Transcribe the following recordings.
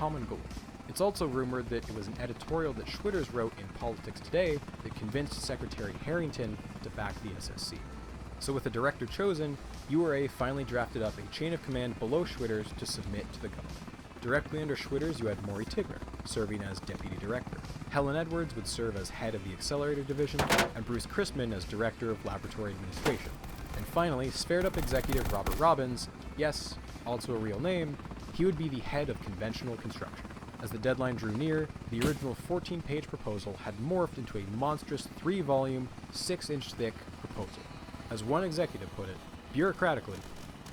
common goal. It's also rumored that it was an editorial that Schwitters wrote in Politics Today that convinced Secretary Harrington to back the SSC. So with the director chosen, URA finally drafted up a chain of command below Schwitters to submit to the government. Directly under Schwitters, you had Maury Tigner, serving as deputy director. Helen Edwards would serve as head of the Accelerator Division, and Bruce Chrisman as director of laboratory administration. And finally, spared-up executive Robert Robbins, yes, also a real name, he would be the head of conventional construction. As the deadline drew near, the original 14-page proposal had morphed into a monstrous 3-volume, 6-inch thick proposal. As one executive put it, bureaucratically,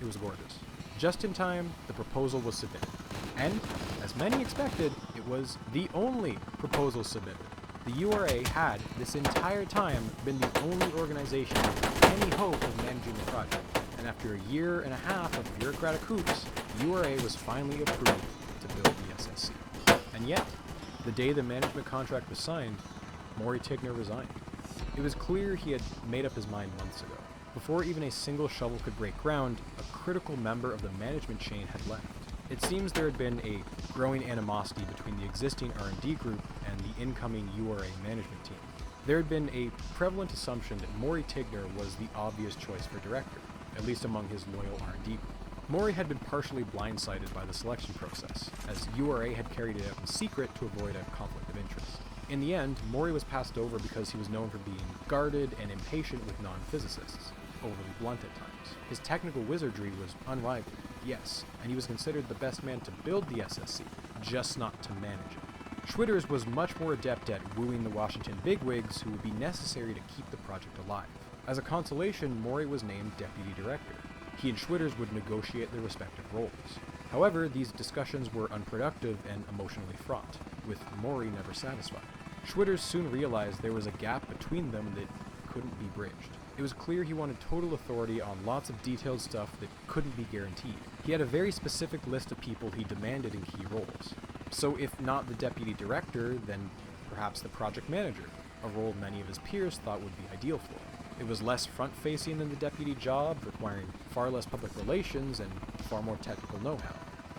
it was gorgeous. Just in time, the proposal was submitted. And, as many expected, it was the only proposal submitted. The URA had, this entire time, been the only organization with any hope of managing the project. And after a year and a half of bureaucratic hoops, URA was finally approved to build the SSC. And yet, the day the management contract was signed, Maury Tigner resigned. It was clear he had made up his mind months ago. Before even a single shovel could break ground, a critical member of the management chain had left. It seems there had been a growing animosity between the existing R&D group and the incoming URA management team. There had been a prevalent assumption that Maury Tigner was the obvious choice for director, at least among his loyal R&D group. Maury had been partially blindsided by the selection process, as URA had carried it out in secret to avoid a conflict of interest. In the end, Maury was passed over because he was known for being guarded and impatient with non-physicists, overly blunt at times. His technical wizardry was unrivaled, yes, and he was considered the best man to build the SSC, just not to manage it. Schwitters was much more adept at wooing the Washington bigwigs who would be necessary to keep the project alive. As a consolation, Maury was named deputy director. He and Schwitters would negotiate their respective roles. However, these discussions were unproductive and emotionally fraught, with Maury never satisfied. Schwitters soon realized there was a gap between them that couldn't be bridged. It was clear he wanted total authority on lots of detailed stuff that couldn't be guaranteed. He had a very specific list of people he demanded in key roles. So if not the deputy director, then perhaps the project manager, a role many of his peers thought would be ideal for him. It was less front-facing than the deputy job, requiring far less public relations and far more technical know-how.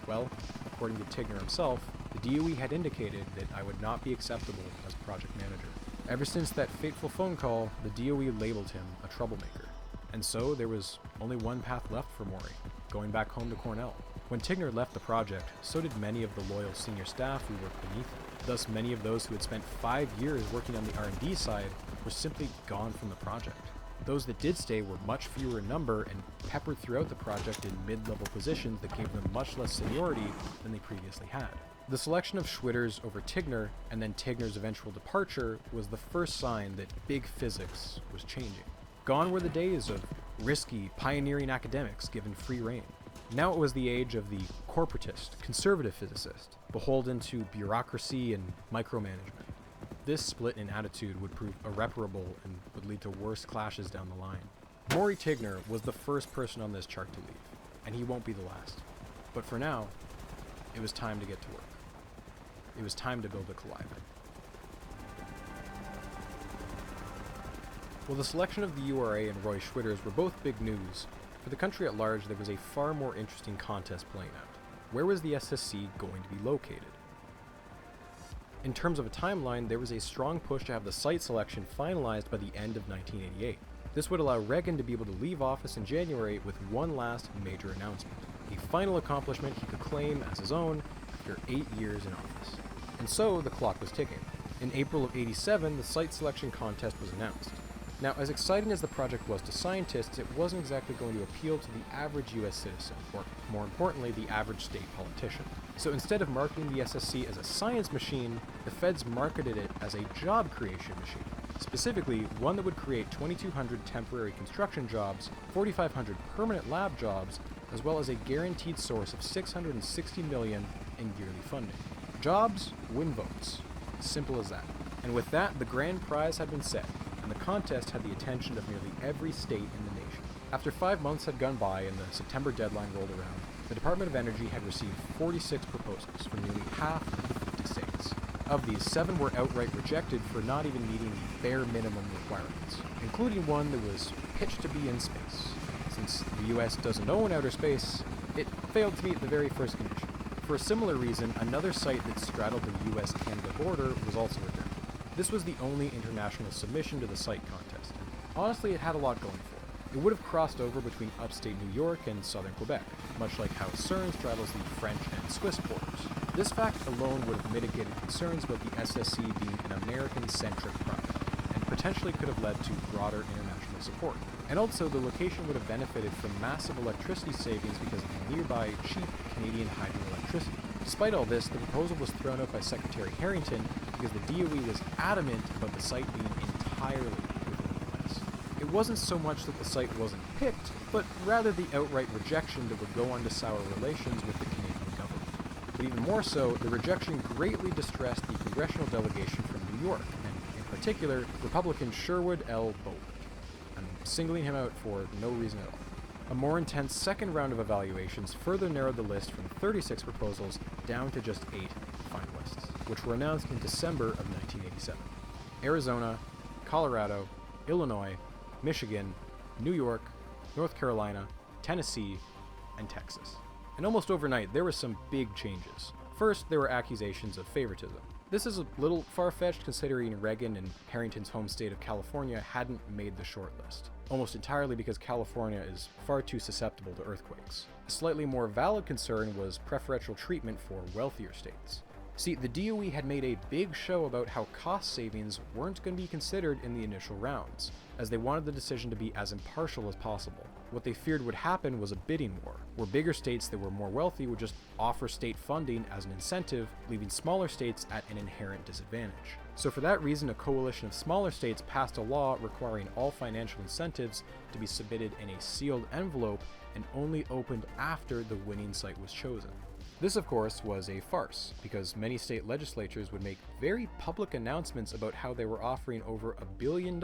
Well, according to Tigner himself, the DOE had indicated that I would not be acceptable as project manager. Ever since that fateful phone call, the DOE labeled him a troublemaker. And so there was only one path left for Maury, going back home to Cornell. When Tigner left the project, so did many of the loyal senior staff who worked beneath him. Thus, many of those who had spent 5 years working on the R&D side were simply gone from the project. Those that did stay were much fewer in number and peppered throughout the project in mid-level positions that gave them much less seniority than they previously had. The selection of Schwitters over Tigner, and then Tigner's eventual departure, was the first sign that big physics was changing. Gone were the days of risky, pioneering academics given free rein. Now it was the age of the corporatist, conservative physicist, beholden to bureaucracy and micromanagement. This split in attitude would prove irreparable and would lead to worse clashes down the line. Maury Tigner was the first person on this chart to leave, and he won't be the last. But for now, it was time to get to work. It was time to build a collider. While the selection of the URA and Roy Schwitters were both big news, for the country at large there was a far more interesting contest playing out. Where was the SSC going to be located? In terms of a timeline, there was a strong push to have the site selection finalized by the end of 1988. This would allow Reagan to be able to leave office in January with one last major announcement, a final accomplishment he could claim as his own after 8 years in office. And so the clock was ticking. In April of '87, the site selection contest was announced. Now, as exciting as the project was to scientists, it wasn't exactly going to appeal to the average US citizen, or more importantly, the average state politician. So instead of marketing the SSC as a science machine, the feds marketed it as a job creation machine. Specifically, one that would create 2,200 temporary construction jobs, 4,500 permanent lab jobs, as well as a guaranteed source of $660 million in yearly funding. Jobs win votes. Simple as that. And with that, the grand prize had been set, and the contest had the attention of nearly every state in the nation. After 5 months had gone by and the September deadline rolled around, the Department of Energy had received 46 proposals from nearly half of the 50 states. Of these, 7 were outright rejected for not even meeting the bare minimum requirements, including one that was pitched to be in space. Since the US doesn't own outer space, it failed to meet the very first condition. For a similar reason, another site that straddled the US-Canada border was also rejected. This was the only international submission to the site contest. Honestly, it had a lot going for it. It would have crossed over between upstate New York and southern Quebec, much like how CERN straddles the French and Swiss borders. This fact alone would have mitigated concerns about the SSC being an American-centric project, and potentially could have led to broader international support. And also, the location would have benefited from massive electricity savings because of the nearby cheap Canadian hydroelectricity. Despite all this, the proposal was thrown out by Secretary Harrington because the DOE was adamant about the site being entirely within the US. It wasn't so much that the site wasn't picked, but rather the outright rejection that would go on to sour relations with the Canadian government. But even more so, the rejection greatly distressed the congressional delegation from New York, and in particular, Republican Sherwood L. Bowler. I'm singling him out for no reason at all. A more intense second round of evaluations further narrowed the list from 36 proposals down to just 8 finalists, which were announced in December of 1987. Arizona, Colorado, Illinois, Michigan, New York, North Carolina, Tennessee, and Texas. And almost overnight, there were some big changes. First, there were accusations of favoritism. This is a little far-fetched considering Reagan and Harrington's home state of California hadn't made the shortlist, almost entirely because California is far too susceptible to earthquakes. A slightly more valid concern was preferential treatment for wealthier states. See, the DOE had made a big show about how cost savings weren't going to be considered in the initial rounds, as they wanted the decision to be as impartial as possible. What they feared would happen was a bidding war, where bigger states that were more wealthy would just offer state funding as an incentive, leaving smaller states at an inherent disadvantage. So for that reason, a coalition of smaller states passed a law requiring all financial incentives to be submitted in a sealed envelope and only opened after the winning site was chosen. This, of course, was a farce, because many state legislatures would make very public announcements about how they were offering over $1 billion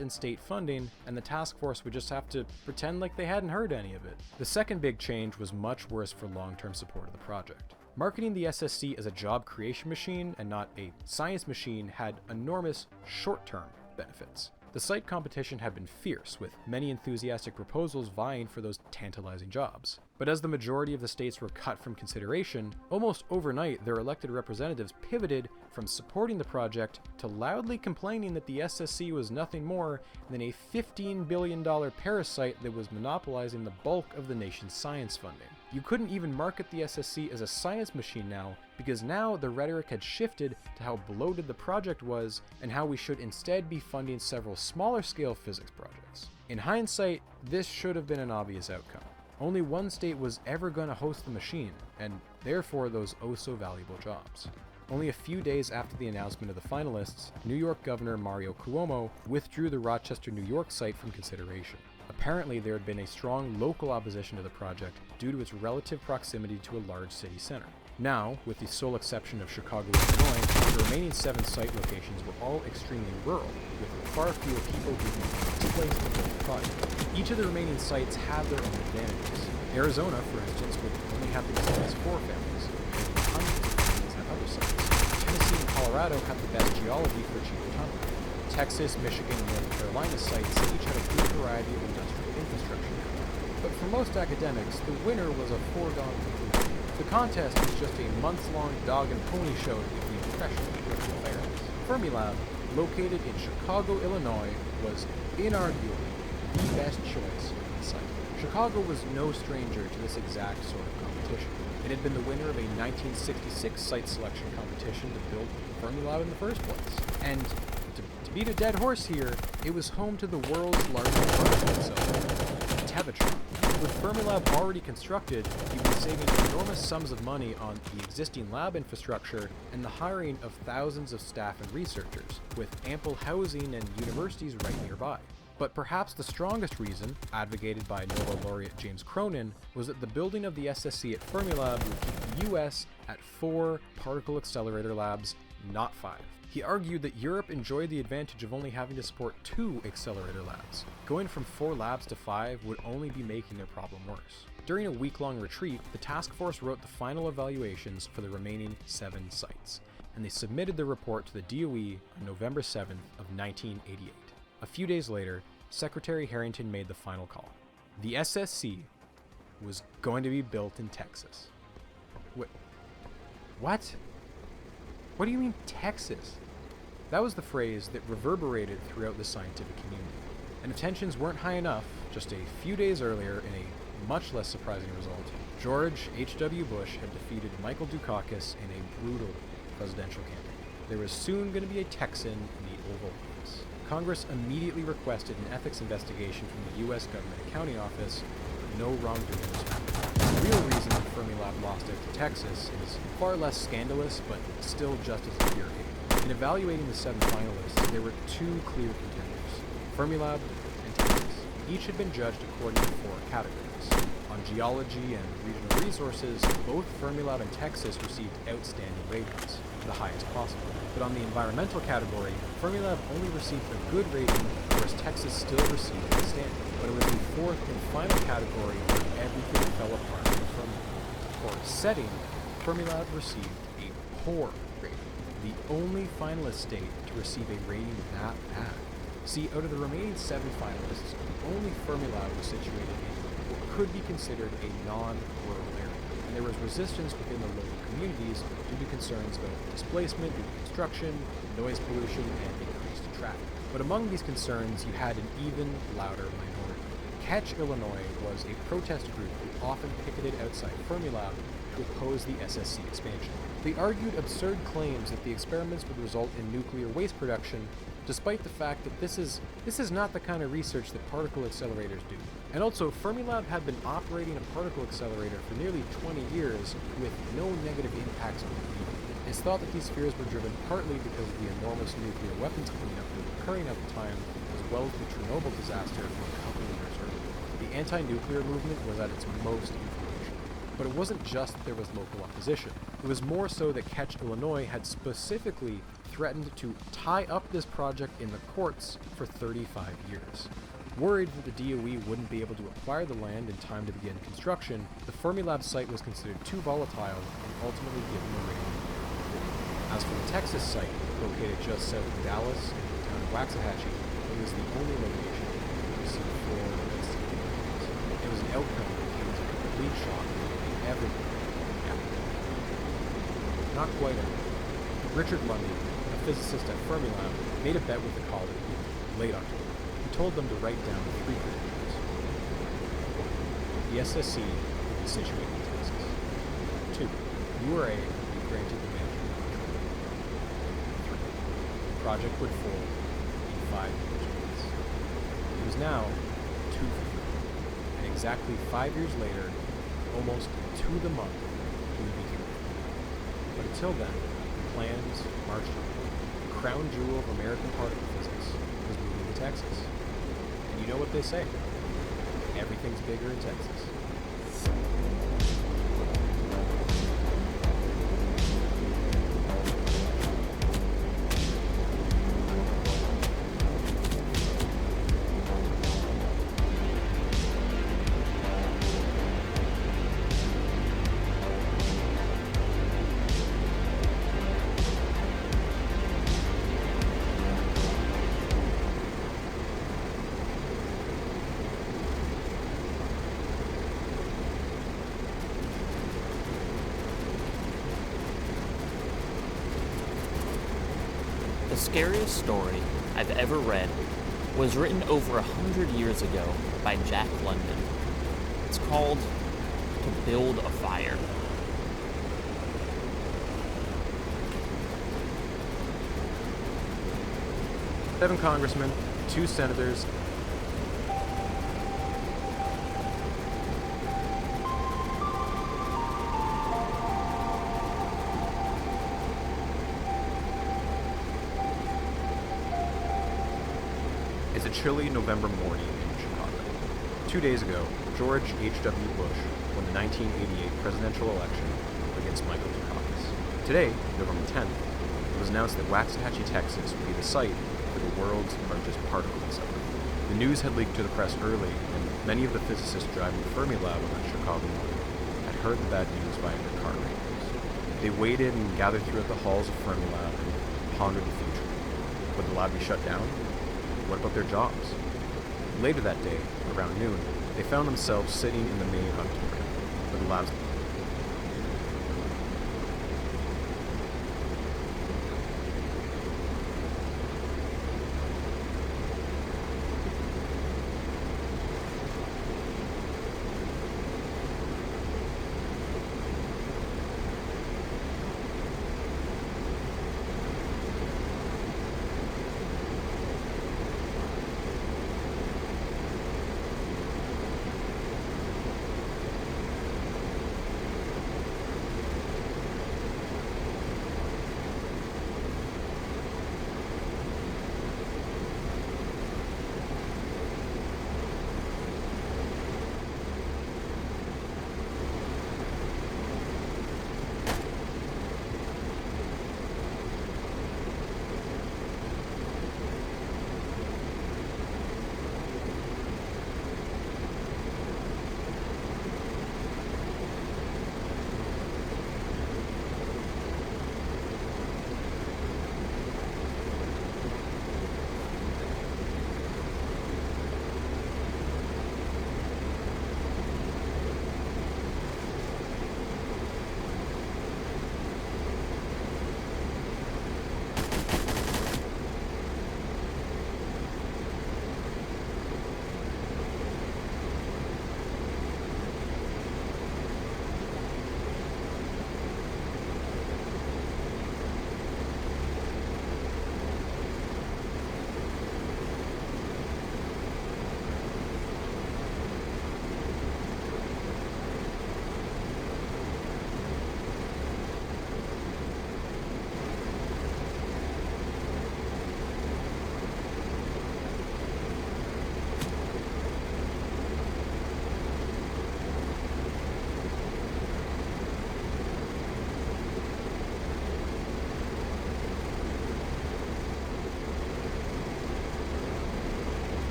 in state funding, and the task force would just have to pretend like they hadn't heard any of it. The second big change was much worse for long-term support of the project. Marketing the SSC as a job creation machine and not a science machine had enormous short-term benefits. The site competition had been fierce, with many enthusiastic proposals vying for those tantalizing jobs. But as the majority of the states were cut from consideration, almost overnight their elected representatives pivoted from supporting the project to loudly complaining that the SSC was nothing more than a $15 billion parasite that was monopolizing the bulk of the nation's science funding. You couldn't even market the SSC as a science machine now, because now the rhetoric had shifted to how bloated the project was and how we should instead be funding several smaller scale physics projects. In hindsight, this should have been an obvious outcome. Only one state was ever going to host the machine, and therefore those oh-so-valuable jobs. Only a few days after the announcement of the finalists, New York Governor Mario Cuomo withdrew the Rochester, New York site from consideration. Apparently, there had been a strong local opposition to the project due to its relative proximity to a large city center. Now, with the sole exception of Chicago, Illinois, the remaining 7 site locations were all extremely rural, with far fewer people who could be placed to build the project. Each of the remaining sites had their own advantages. Arizona, for instance, would only have to displace 4 families, and hundreds of families at other sites. Tennessee and Colorado had the best geology for cheaper tundra. Texas, Michigan, and North Carolina sites each had a good variety of industrial infrastructure. But for most academics, the winner was a foregone conclusion. The contest was just a months-long dog and pony show to give the impression of critical fairness. Fermilab, located in Chicago, Illinois, was inarguably the best choice for the site. Chicago was no stranger to this exact sort of competition. It had been the winner of a 1966 site selection competition to build Fermilab in the first place. And to beat a dead horse here, it was home to the world's largest particle accelerator, Tevatron. With Fermilab already constructed, you'd be saving enormous sums of money on the existing lab infrastructure and the hiring of thousands of staff and researchers, with ample housing and universities right nearby. But perhaps the strongest reason, advocated by Nobel laureate James Cronin, was that the building of the SSC at Fermilab would keep the US at 4 particle accelerator labs, not 5. He argued that Europe enjoyed the advantage of only having to support 2 accelerator labs. Going from 4 labs to 5 would only be making their problem worse. During a week-long retreat, the task force wrote the final evaluations for the remaining 7 sites, and they submitted the report to the DOE on November 7th of 1988. A few days later, Secretary Harrington made the final call. The SSC was going to be built in Texas. What? What do you mean Texas? That was the phrase that reverberated throughout the scientific community. And if tensions weren't high enough, just a few days earlier, in a much less surprising result, George H.W. Bush had defeated Michael Dukakis in a brutal presidential campaign. There was soon going to be a Texan in the Oval Office. Congress immediately requested an ethics investigation from the U.S. Government Accounting Office, but no wrongdoing was found. The real reason that Fermilab lost out to Texas is far less scandalous, but still just as infuriating. In evaluating the 7 finalists, there were 2 clear contenders, Fermilab and Texas. Each had been judged according to 4 categories. On geology and regional resources, both Fermilab and Texas received outstanding ratings, the highest possible. But on the environmental category, Fermilab only received a good rating, whereas Texas still received a standard. But it was the 4th and final category where everything fell apart for Fermilab. For setting, Fermilab received a poor rating, the only finalist state to receive a rating that bad. See, out of the remaining 7 finalists, only Fermilab was situated in what could be considered a non-rural area, and there was resistance within the local communities due to concerns about displacement due to construction, noise pollution, and increased traffic. But among these concerns, you had an even louder minority. Catch Illinois was a protest group who often picketed outside Fermilab to oppose the SSC expansion. They argued absurd claims that the experiments would result in nuclear waste production, despite the fact that this is not the kind of research that particle accelerators do. And also, Fermilab had been operating a particle accelerator for nearly 20 years with no negative impacts on the community. It's thought that these fears were driven partly because of the enormous nuclear weapons cleanup that was occurring at the time, as well as the Chernobyl disaster from a couple of years earlier. The anti-nuclear movement was at its most influential. But it wasn't just that there was local opposition. It was more so that Catch Illinois had specifically threatened to tie up this project in the courts for 35 years. Worried that the DOE wouldn't be able to acquire the land in time to begin construction, the Fermilab site was considered too volatile and ultimately given the rating. As for the Texas site, located just south of Dallas in the town of Waxahachie, it was the only location to receive 4 outstanding ratings. It was an outcome that came as a complete shock to everyone. Not quite everyone. Richard Lundy, a physicist at Fermilab, made a bet with the college in late October. He told them to write down 3 predictions. The SSC would be situated in Texas. 2. URA would be granted the management contract. 3. The project would fold in 5 years. It was now 2 for 3. And exactly 5 years later, almost to the month, he would be here. But until then, plans marched on. The crown jewel of American particle physics was moving to Texas. And you know what they say? Everything's bigger in Texas. The scariest story I've ever read was written over 100 years ago by Jack London. It's called To Build a Fire. Seven congressmen, 2 senators, It's a chilly November morning in Chicago. 2 days ago, George H.W. Bush won the 1988 presidential election against Michael Dukakis. Today, November 10th, it was announced that Waxahachie, Texas would be the site for the world's largest particle accelerator. The news had leaked to the press early, and many of the physicists driving the Fermilab on that Chicago morning had heard the bad news via their car radios. They waited and gathered throughout the halls of Fermilab and pondered the future. Would the lab be shut down? What about their jobs? Later that day, around noon, they found themselves sitting in the main auditorium where the lab's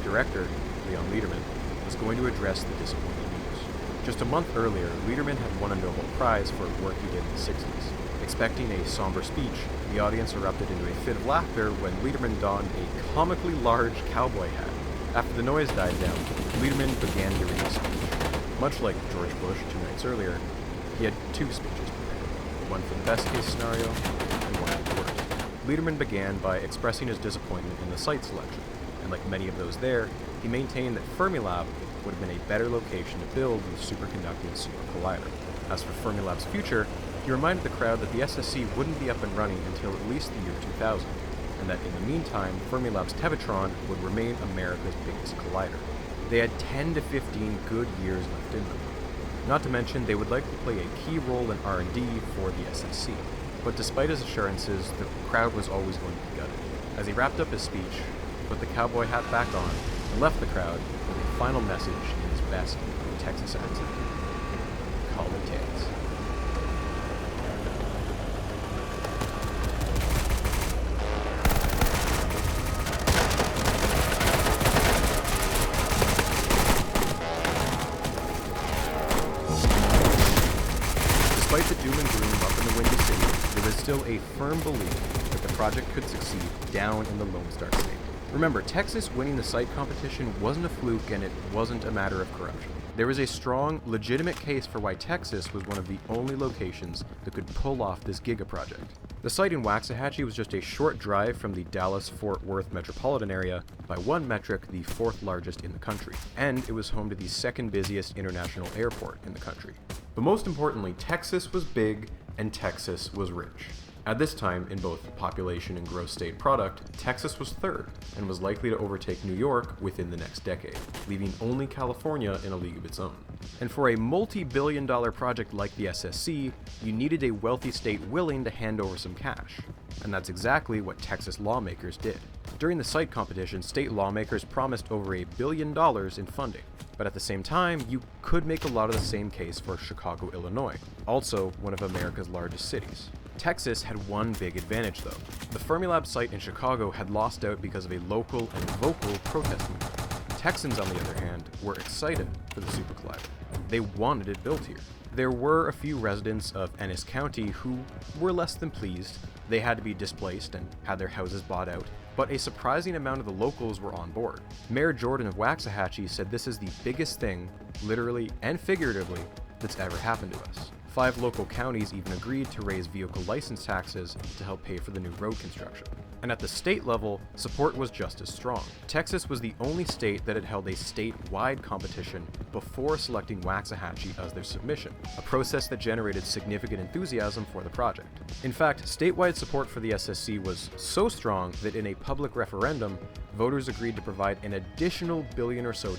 director, Leon Lederman, was going to address the disappointing news. Just a month earlier, Lederman had won a Nobel Prize for work he did in the 60s. Expecting a somber speech, the audience erupted into a fit of laughter when Lederman donned a comically large cowboy hat. After the noise died down, Lederman began giving his speech. Much like George Bush 2 nights earlier, he had 2 speeches prepared, one for the best-case scenario and one for the worst. Lederman began by expressing his disappointment in the site selection, and like many of those there, he maintained that Fermilab would have been a better location to build the superconducting super collider. As for Fermilab's future, he reminded the crowd that the SSC wouldn't be up and running until at least the year 2000, and that in the meantime, Fermilab's Tevatron would remain America's biggest collider. They had 10 to 15 good years left in them. Not to mention, they would likely play a key role in R&D for the SSC. But despite his assurances, the crowd was always going to be gutted. As he wrapped up his speech, he put the cowboy hat back on, and left the crowd with a final message in his best Texas accent. Call me tales. Despite the doom and gloom up in the Windy City, there was still a firm belief that the project could succeed down in the Lone Star State. Remember, Texas winning the site competition wasn't a fluke, and it wasn't a matter of corruption. There was a strong, legitimate case for why Texas was one of the only locations that could pull off this giga project. The site in Waxahachie was just a short drive from the Dallas-Fort Worth metropolitan area, by one metric the 4th largest in the country, and it was home to the 2nd busiest international airport in the country. But most importantly, Texas was big and Texas was rich. At this time, in both population and gross state product, Texas was 3rd and was likely to overtake New York within the next decade, leaving only California in a league of its own. And for a multi-billion-dollar project like the SSC, you needed a wealthy state willing to hand over some cash. And that's exactly what Texas lawmakers did. During the site competition, state lawmakers promised over $1 billion in funding. But at the same time, you could make a lot of the same case for Chicago, Illinois, also one of America's largest cities. Texas had one big advantage though. The Fermilab site in Chicago had lost out because of a local and vocal protest movement. Texans, on the other hand, were excited for the super collider. They wanted it built here. There were a few residents of Ennis County who were less than pleased. They had to be displaced and had their houses bought out, but a surprising amount of the locals were on board. Mayor Jordan of Waxahachie said this is the biggest thing, literally and figuratively, that's ever happened to us. 5 local counties even agreed to raise vehicle license taxes to help pay for the new road construction. And at the state level, support was just as strong. Texas was the only state that had held a statewide competition before selecting Waxahachie as their submission, a process that generated significant enthusiasm for the project. In fact, statewide support for the SSC was so strong that in a public referendum, voters agreed to provide an additional $1 billion or so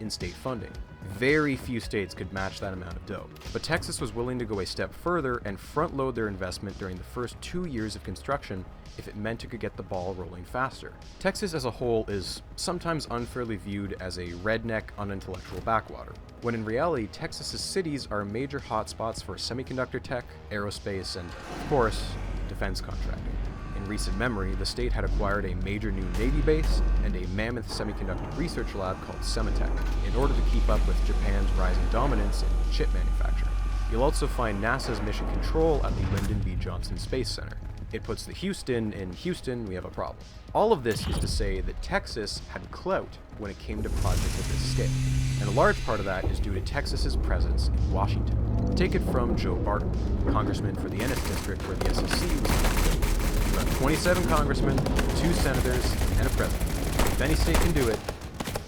in state funding. Very few states could match that amount of dough. But Texas was willing to go a step further and front-load their investment during the first 2 years of construction if it meant it could get the ball rolling faster. Texas as a whole is sometimes unfairly viewed as a redneck, unintellectual backwater, when in reality, Texas's cities are major hotspots for semiconductor tech, aerospace, and, of course, defense contracting. In recent memory, the state had acquired a major new Navy base and a mammoth semiconductor research lab called Sematech in order to keep up with Japan's rising dominance in chip manufacturing. You'll also find NASA's mission control at the Lyndon B. Johnson Space Center. It puts the Houston in Houston, we have a problem. All of this is to say that Texas had clout when it came to projects of this scale, and a large part of that is due to Texas's presence in Washington. Take it from Joe Barton, congressman for the Ennis district where the SSC was about 27 congressmen, 2 senators, and a president. If any state can do it,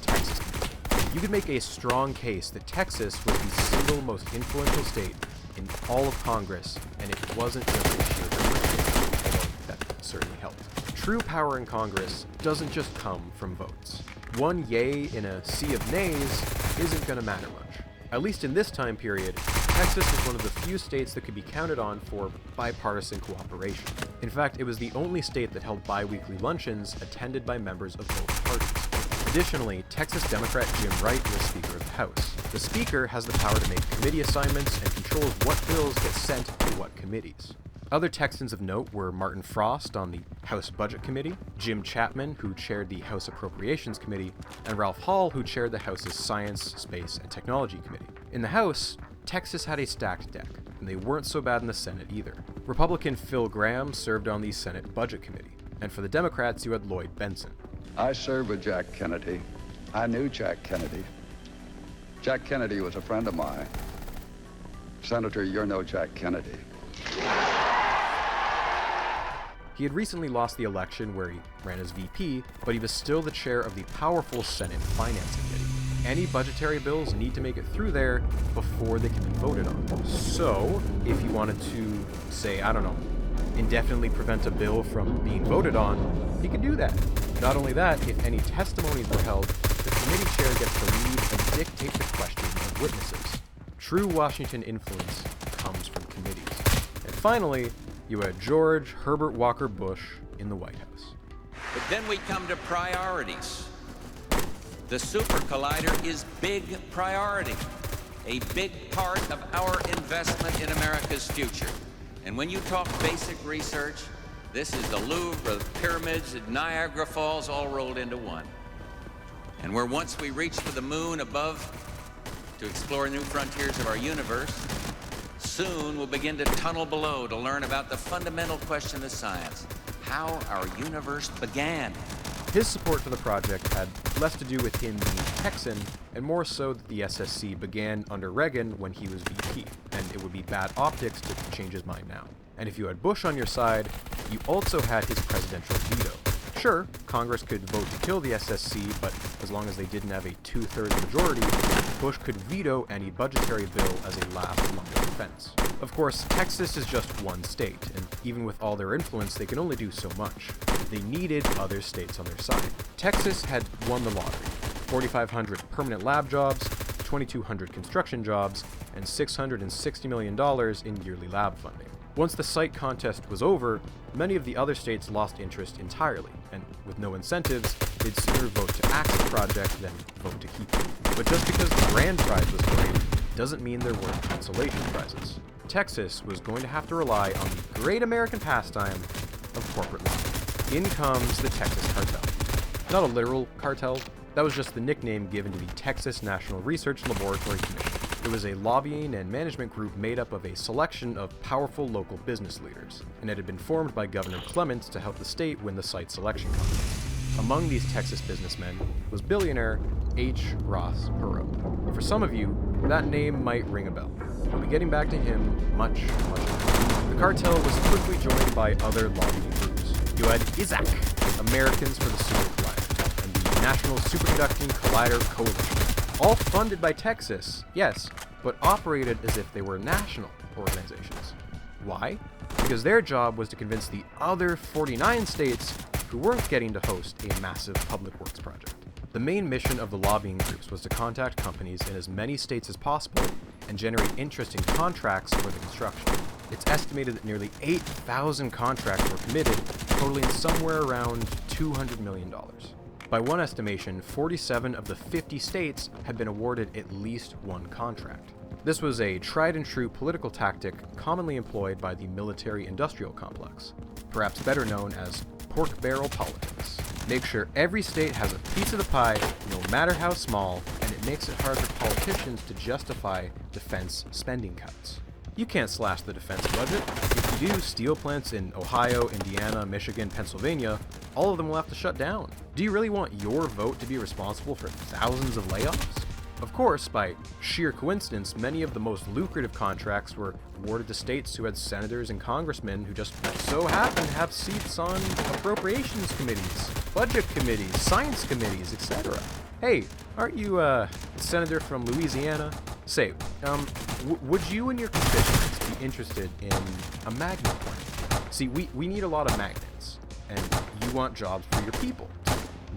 Texas can. You could make a strong case that Texas was the single most influential state in all of Congress, and it wasn't just a sheer diversity, although that certainly helped. True power in Congress doesn't just come from votes. One yay in a sea of nays isn't going to matter much. At least in this time period, Texas was one of the few states that could be counted on for bipartisan cooperation. In fact, it was the only state that held bi-weekly luncheons attended by members of both parties. Additionally, Texas Democrat Jim Wright was Speaker of the House. The Speaker has the power to make committee assignments and controls what bills get sent to what committees. Other Texans of note were Martin Frost on the House Budget Committee, Jim Chapman, who chaired the House Appropriations Committee, and Ralph Hall, who chaired the House's Science, Space, and Technology Committee. In the House, Texas had a stacked deck, and they weren't so bad in the Senate either. Republican Phil Gramm served on the Senate Budget Committee, and for the Democrats, you had Lloyd Benson. I served with Jack Kennedy. I knew Jack Kennedy. Jack Kennedy was a friend of mine. Senator, you're no Jack Kennedy. He had recently lost the election where he ran as VP, but he was still the chair of the powerful Senate Finance Committee. Any budgetary bills need to make it through there before they can be voted on. So, if you wanted to, say, I don't know, indefinitely prevent a bill from being voted on, he could do that. Not only that, if any testimonies were held, the committee chair gets to lead and dictate the questions of witnesses. True Washington influence comes from committees. And finally, you had George Herbert Walker Bush in the White House. But then we come to priorities. The Super Collider is big priority, a big part of our investment in America's future. And when you talk basic research, this is the Louvre, the pyramids, and Niagara Falls all rolled into one. And where once we reach for the moon above to explore new frontiers of our universe, soon we'll begin to tunnel below to learn about the fundamental question of science, how our universe began. His support for the project had less to do with him being Texan, and more so that the SSC began under Reagan when he was VP, and it would be bad optics to change his mind now. And if you had Bush on your side, you also had his presidential veto. Sure, Congress could vote to kill the SSC, but as long as they didn't have a 2/3 majority, Bush could veto any budgetary bill as a last line of defense. Of course, Texas is just one state, and even with all their influence, they can only do so much. They needed other states on their side. Texas had won the lottery. 4,500 permanent lab jobs, 2,200 construction jobs, and $660 million in yearly lab funding. Once the site contest was over, many of the other states lost interest entirely, and with no incentives, they'd sooner vote to axe the project than vote to keep it. But just because the grand prize was great, doesn't mean there weren't consolation prizes. Texas was going to have to rely on the great American pastime of corporate lobbying. In comes the Texas Cartel. Not a literal cartel, that was just the nickname given to the Texas National Research Laboratory Commission. It was a lobbying and management group made up of a selection of powerful local business leaders, and it had been formed by Governor Clements to help the state win the site selection contest. Among these Texas businessmen was billionaire H. Ross Perot. For some of you, that name might ring a bell. We'll be getting back to him much later. The cartel was quickly joined by other lobbying groups. You had ISAC, Americans for the Super Collider, and the National Superconducting Collider Coalition. All funded by Texas, yes, but operated as if they were national organizations. Why? Because their job was to convince the other 49 states who weren't getting to host a massive public works project. The main mission of the lobbying groups was to contact companies in as many states as possible and generate interest in contracts for the construction. It's estimated that nearly 8,000 contracts were committed, totaling somewhere around $200 million. By one estimation, 47 of the 50 states had been awarded at least one contract. This was a tried-and-true political tactic commonly employed by the military-industrial complex, perhaps better known as pork barrel politics. Make sure every state has a piece of the pie, no matter how small, and it makes it hard for politicians to justify defense spending cuts. You can't slash the defense budget. If you do, steel plants in Ohio, Indiana, Michigan, Pennsylvania, all of them will have to shut down. Do you really want your vote to be responsible for thousands of layoffs? Of course, by sheer coincidence, many of the most lucrative contracts were awarded to states who had senators and congressmen who just so happen to have seats on appropriations committees, budget committees, science committees, etc. Hey, aren't you a senator from Louisiana? Say, would you and your constituents be interested in a magnet plant? See, we need a lot of magnets, and you want jobs for your people.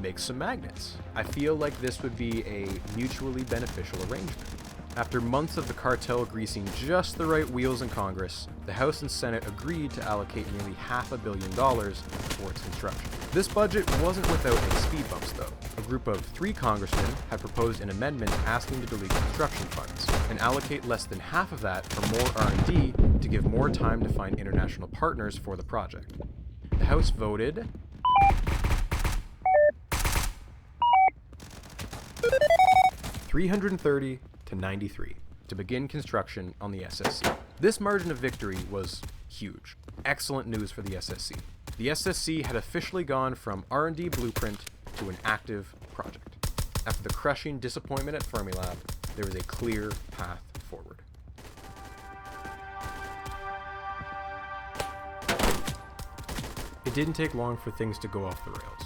Make some magnets. I feel like this would be a mutually beneficial arrangement. After months of the cartel greasing just the right wheels in Congress, the House and Senate agreed to allocate nearly $500 million towards construction. This budget wasn't without its speed bumps, though. A group of 3 congressmen had proposed an amendment asking to delete construction funds and allocate less than half of that for more R&D to give more time to find international partners for the project. The House voted 330 to 93 to begin construction on the SSC. This margin of victory was huge. Excellent news for the SSC. The SSC had officially gone from R&D blueprint to an active project. After the crushing disappointment at Fermilab, there was a clear path forward. It didn't take long for things to go off the rails.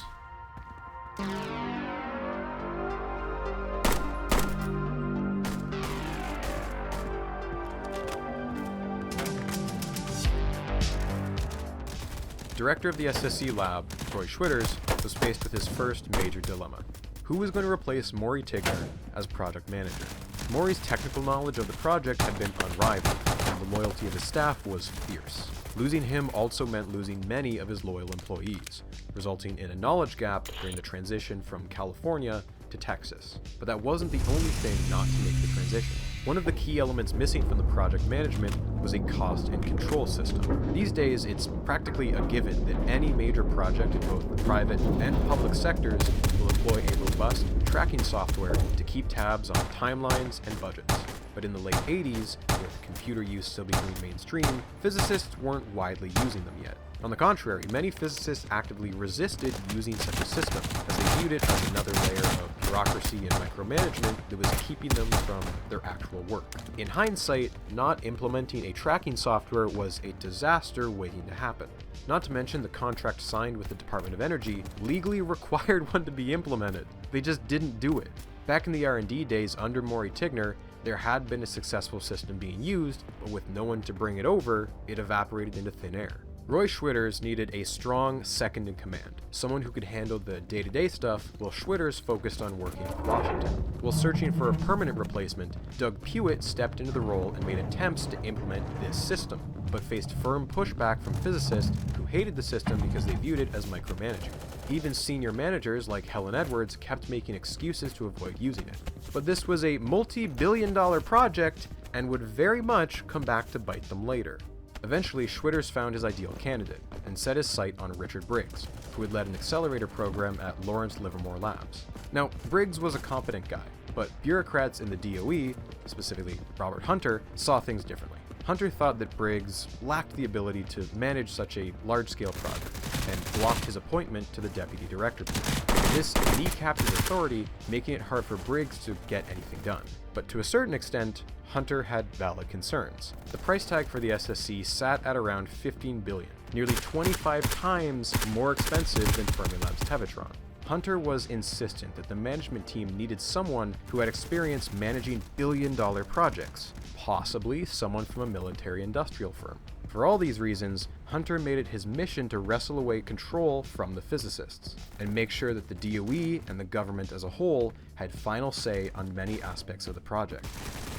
Director of the SSC lab, Roy Schwitters, was faced with his first major dilemma. Who was going to replace Maury Tigner as project manager? Maury's technical knowledge of the project had been unrivaled, and the loyalty of his staff was fierce. Losing him also meant losing many of his loyal employees, resulting in a knowledge gap during the transition from California to Texas. But that wasn't the only thing not to make the transition. One of the key elements missing from the project management was a cost and control system. These days, it's practically a given that any major project in both the private and public sectors will employ a robust tracking software to keep tabs on timelines and budgets. But in the late 80s, with computer use still becoming mainstream, physicists weren't widely using them yet. On the contrary, many physicists actively resisted using such a system, as they viewed it as another layer of bureaucracy and micromanagement that was keeping them from their actual work. In hindsight, not implementing a tracking software was a disaster waiting to happen. Not to mention the contract signed with the Department of Energy legally required one to be implemented. They just didn't do it. Back in the R&D days under Maury Tigner, there had been a successful system being used, but with no one to bring it over, it evaporated into thin air. Roy Schwitters needed a strong second in command, someone who could handle the day-to-day stuff while Schwitters focused on working with Washington. While searching for a permanent replacement, Doug Pewitt stepped into the role and made attempts to implement this system, but faced firm pushback from physicists who hated the system because they viewed it as micromanaging. Even senior managers like Helen Edwards kept making excuses to avoid using it. But this was a multi-billion-dollar project and would very much come back to bite them later. Eventually, Schwitters found his ideal candidate and set his sight on Richard Briggs, who had led an accelerator program at Lawrence Livermore Labs. Now, Briggs was a competent guy, but bureaucrats in the DOE, specifically Robert Hunter, saw things differently. Hunter thought that Briggs lacked the ability to manage such a large-scale project, and blocked his appointment to the deputy director position. This kneecapped his authority, making it hard for Briggs to get anything done. But to a certain extent, Hunter had valid concerns. The price tag for the SSC sat at around $15 billion, nearly 25 times more expensive than Fermilab's Tevatron. Hunter was insistent that the management team needed someone who had experience managing billion-dollar projects, possibly someone from a military-industrial firm. For all these reasons, Hunter made it his mission to wrestle away control from the physicists, and make sure that the DOE and the government as a whole had final say on many aspects of the project.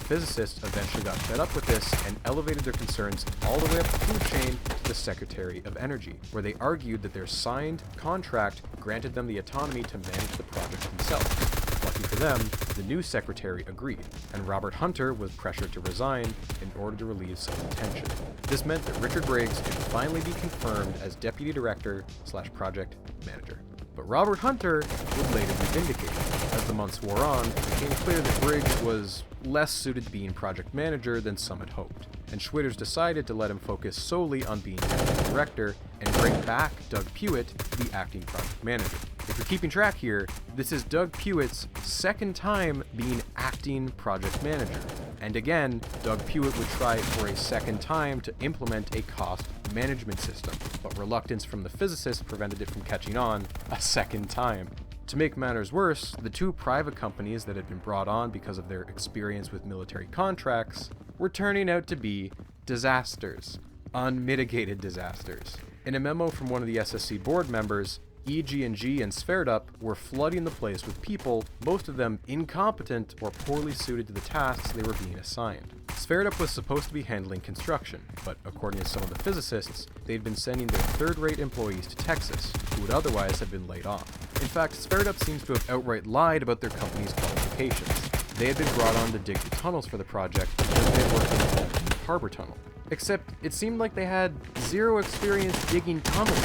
Physicists eventually got fed up with this and elevated their concerns all the way up the food chain to the Secretary of Energy, where they argued that their signed contract granted them the autonomy to manage the project themselves. Lucky for them, the new secretary agreed, and Robert Hunter was pressured to resign in order to relieve some tension. This meant that Richard Briggs could finally be confirmed as deputy director/project manager. But Robert Hunter would later be vindicated. As the months wore on, it became clear that Briggs was less suited to being project manager than some had hoped, and Schwitters decided to let him focus solely on being deputy director and bring back Doug Pewitt to be acting project manager. If you're keeping track here, this is Doug Pewitt's second time being acting project manager. And again, Doug Pewitt would try for a second time to implement a cost management system, but reluctance from the physicists prevented it from catching on a second time. To make matters worse, the two private companies that had been brought on because of their experience with military contracts were turning out to be disasters. Unmitigated disasters. In a memo from one of the SSC board members, EG&G and Sverdrup were flooding the place with people, most of them incompetent or poorly suited to the tasks they were being assigned. Sverdrup was supposed to be handling construction, but according to some of the physicists, they'd been sending their third-rate employees to Texas, who would otherwise have been laid off. In fact, Sverdrup seems to have outright lied about their company's qualifications. They had been brought on to dig the tunnels for the project because they had worked in the Harbor Tunnel. Except it seemed like they had zero experience digging tunnels.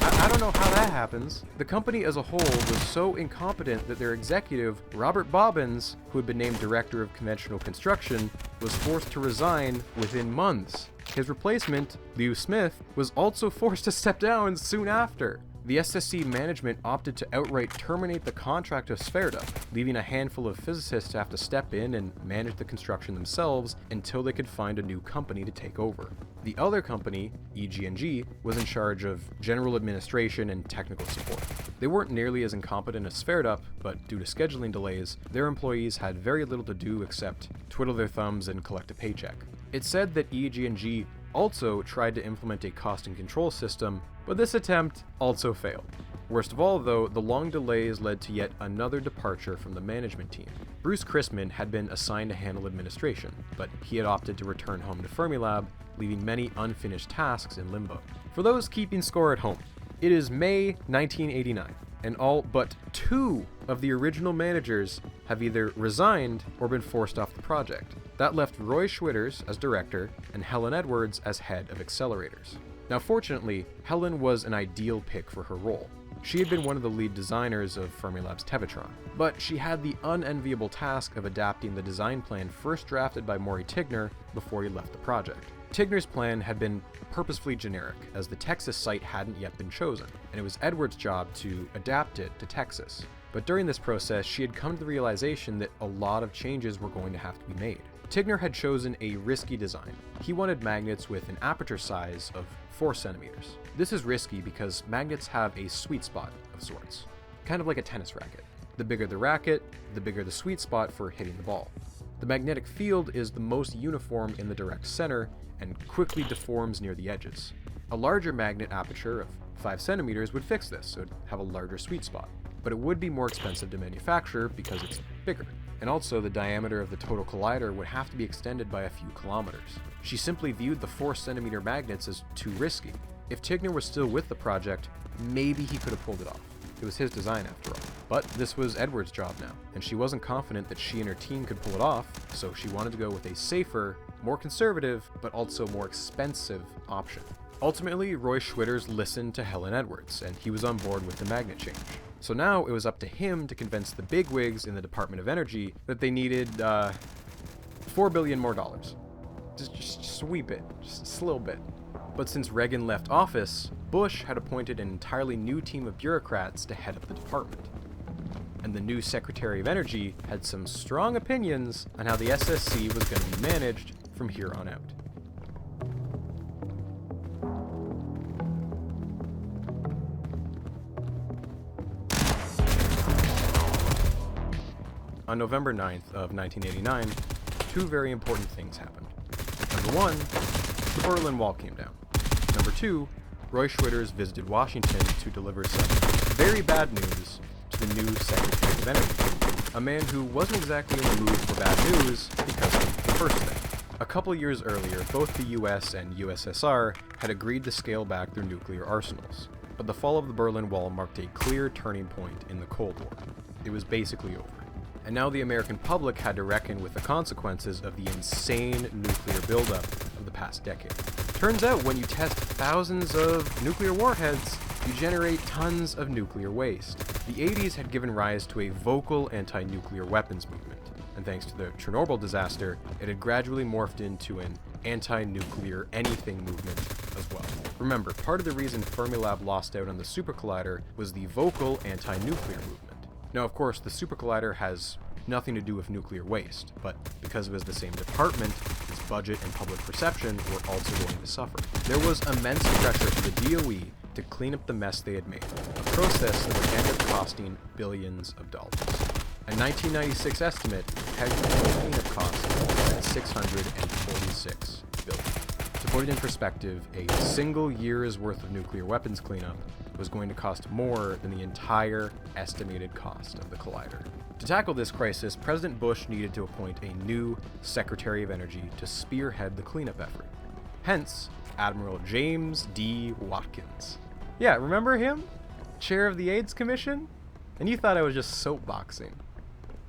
I don't know how that happens. The company as a whole was so incompetent that their executive, Robert Bobbins, who had been named Director of Conventional Construction, was forced to resign within months. His replacement, Lew Smith, was also forced to step down soon after. The SSC management opted to outright terminate the contract of Sverda, leaving a handful of physicists to have to step in and manage the construction themselves until they could find a new company to take over. The other company, EG&G, was in charge of general administration and technical support. They weren't nearly as incompetent as Sverdrup, but due to scheduling delays, their employees had very little to do except twiddle their thumbs and collect a paycheck. It's said that EG&G also tried to implement a cost and control system, but this attempt also failed. Worst of all, though, the long delays led to yet another departure from the management team. Bruce Chrisman had been assigned to handle administration, but he had opted to return home to Fermilab, leaving many unfinished tasks in limbo. For those keeping score at home, it is May 1989, and all but 2 of the original managers have either resigned or been forced off the project. That left Roy Schwitters as director and Helen Edwards as head of accelerators. Now fortunately, Helen was an ideal pick for her role. She had been one of the lead designers of Fermilab's Tevatron, but she had the unenviable task of adapting the design plan first drafted by Maury Tigner before he left the project. Tigner's plan had been purposefully generic, as the Texas site hadn't yet been chosen, and it was Edwards' job to adapt it to Texas. But during this process, she had come to the realization that a lot of changes were going to have to be made. Tigner had chosen a risky design. He wanted magnets with an aperture size of 4 centimeters. This is risky because magnets have a sweet spot of sorts, kind of like a tennis racket. The bigger the racket, the bigger the sweet spot for hitting the ball. The magnetic field is the most uniform in the direct center and quickly deforms near the edges. A larger magnet aperture of 5 centimeters would fix this, so it'd have a larger sweet spot. But it would be more expensive to manufacture because it's bigger. And also the diameter of the total collider would have to be extended by a few kilometers. She simply viewed the 4 centimeter magnets as too risky. If Tigner was still with the project, maybe he could have pulled it off. It was his design after all. But this was Edwards' job now, and she wasn't confident that she and her team could pull it off, so she wanted to go with a safer, more conservative, but also more expensive option. Ultimately, Roy Schwitters listened to Helen Edwards, and he was on board with the magnet change. So now it was up to him to convince the bigwigs in the Department of Energy that they needed $4 billion more. Just sweep it, just a little bit. But since Reagan left office, Bush had appointed an entirely new team of bureaucrats to head up the department. And the new Secretary of Energy had some strong opinions on how the SSC was going to be managed from here on out. On November 9th of 1989, 2 very important things happened. Number 1, the Berlin Wall came down. Number 2, Roy Schwitters visited Washington to deliver some very bad news to the new Secretary of Energy, a man who wasn't exactly in the mood for bad news because of the first thing. A couple years earlier, both the US and USSR had agreed to scale back their nuclear arsenals, but the fall of the Berlin Wall marked a clear turning point in the Cold War. It was basically over. And now the American public had to reckon with the consequences of the insane nuclear buildup of the past decade. Turns out when you test thousands of nuclear warheads, you generate tons of nuclear waste. The 80s had given rise to a vocal anti-nuclear weapons movement, and thanks to the Chernobyl disaster, it had gradually morphed into an anti-nuclear anything movement as well. Remember, part of the reason Fermilab lost out on the Super Collider was the vocal anti-nuclear movement. Now, of course, the Super Collider has nothing to do with nuclear waste, but because it was the same department, its budget and public perception were also going to suffer. There was immense pressure to the DOE to clean up the mess they had made, a process that would end up costing billions of dollars. A 1996 estimate had the cleanup cost at $646 billion. To put it in perspective, a single year's worth of nuclear weapons cleanup was going to cost more than the entire estimated cost of the collider. To tackle this crisis, President Bush needed to appoint a new Secretary of Energy to spearhead the cleanup effort. Hence, Admiral James D. Watkins. Yeah, remember him? Chair of the AIDS Commission? And you thought I was just soapboxing.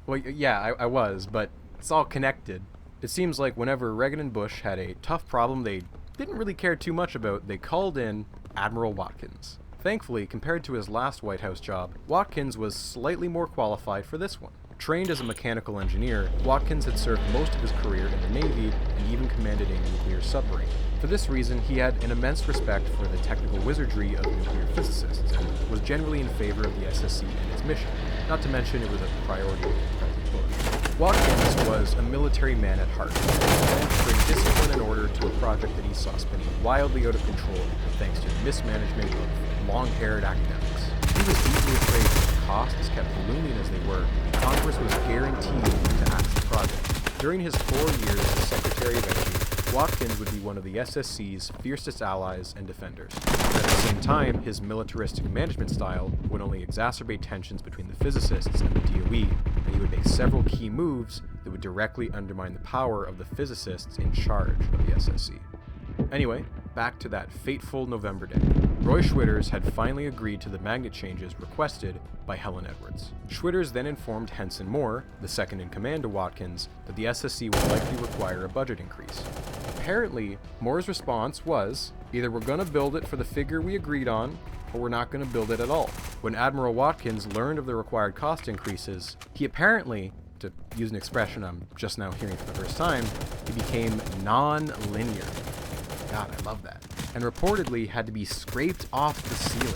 Well, yeah, I was, but it's all connected. It seems like whenever Reagan and Bush had a tough problem they didn't really care too much about, they called in Admiral Watkins. Thankfully, compared to his last White House job, Watkins was slightly more qualified for this one. Trained as a mechanical engineer, Watkins had served most of his career in the Navy and even commanded a nuclear submarine. For this reason, he had an immense respect for the technical wizardry of nuclear physicists and was generally in favor of the SSC and its mission, not to mention it was a priority of President Bush. Watkins was a military man at heart, and to bring discipline and order to a project that he saw spinning wildly out of control thanks to the mismanagement of long-haired academics. He was deeply afraid that the costs kept ballooning as they were. Congress was guaranteed to axe the project. During his 4 years as Secretary of Energy, Watkins would be one of the SSC's fiercest allies and defenders. But at the same time, his militaristic management style would only exacerbate tensions between the physicists and the DOE, and he would make several key moves that would directly undermine the power of the physicists in charge of the SSC. Anyway, back to that fateful November day. Roy Schwitters had finally agreed to the magnet changes requested by Helen Edwards. Schwitters then informed Henson Moore, the second in command to Watkins, that the SSC would likely require a budget increase. Apparently, Moore's response was, either we're going to build it for the figure we agreed on, or we're not going to build it at all. When Admiral Watkins learned of the required cost increases, he apparently, to use an expression I'm just now hearing for the first time, he became non-linear. God, I love that. And reportedly had to be scraped off the ceiling.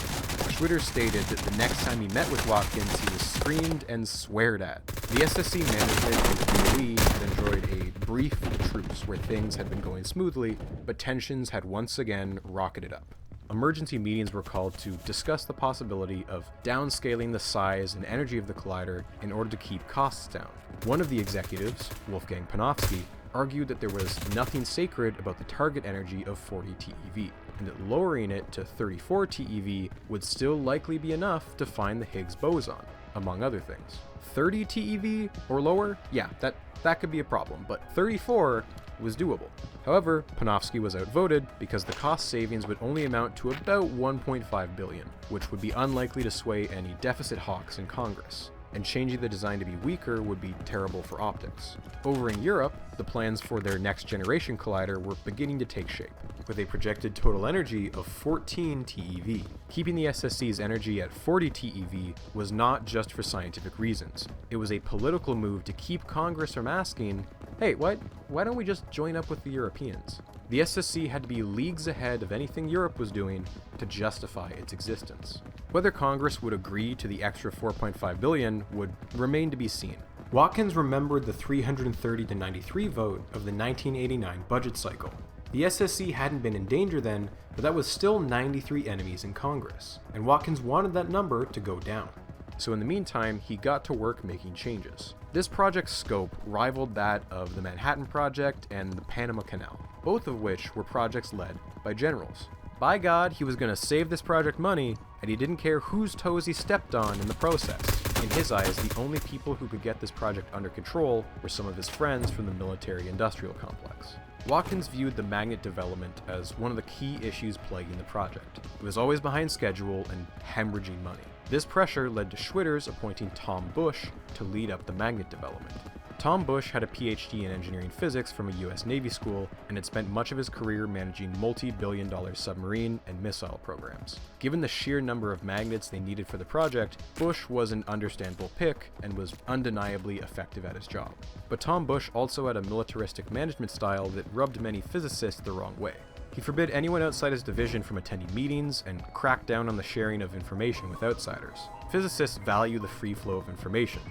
Schwitters stated that the next time he met with Watkins, he was screamed and sweared at. The SSC management and the DOE had enjoyed a brief truce where things had been going smoothly, but tensions had once again rocketed up. Emergency meetings were called to discuss the possibility of downscaling the size and energy of the collider in order to keep costs down. One of the executives, Wolfgang Panofsky, argued that there was nothing sacred about the target energy of 40 TeV, and that lowering it to 34 TeV would still likely be enough to find the Higgs boson, among other things. 30 TeV or lower? Yeah, that could be a problem, but 34 was doable. However, Panofsky was outvoted because the cost savings would only amount to about $1.5 billion, which would be unlikely to sway any deficit hawks in Congress. And changing the design to be weaker would be terrible for optics. Over in Europe, the plans for their next generation collider were beginning to take shape, with a projected total energy of 14 TeV. Keeping the SSC's energy at 40 TeV was not just for scientific reasons. It was a political move to keep Congress from asking, hey, why don't we just join up with the Europeans? The SSC had to be leagues ahead of anything Europe was doing to justify its existence. Whether Congress would agree to the extra $4.5 billion would remain to be seen. Watkins remembered the 330-93 vote of the 1989 budget cycle. The SSC hadn't been in danger then, but that was still 93 enemies in Congress, and Watkins wanted that number to go down. So in the meantime, he got to work making changes. This project's scope rivaled that of the Manhattan Project and the Panama Canal, both of which were projects led by generals. By God, he was going to save this project money, and he didn't care whose toes he stepped on in the process. In his eyes, the only people who could get this project under control were some of his friends from the military-industrial complex. Watkins viewed the magnet development as one of the key issues plaguing the project. It was always behind schedule and hemorrhaging money. This pressure led to Schwitters appointing Tom Bush to lead up the magnet development. Tom Bush had a PhD in engineering physics from a US Navy school and had spent much of his career managing multi-billion-dollar submarine and missile programs. Given the sheer number of magnets they needed for the project, Bush was an understandable pick and was undeniably effective at his job. But Tom Bush also had a militaristic management style that rubbed many physicists the wrong way. He forbid anyone outside his division from attending meetings and cracked down on the sharing of information with outsiders. Physicists value the free flow of information,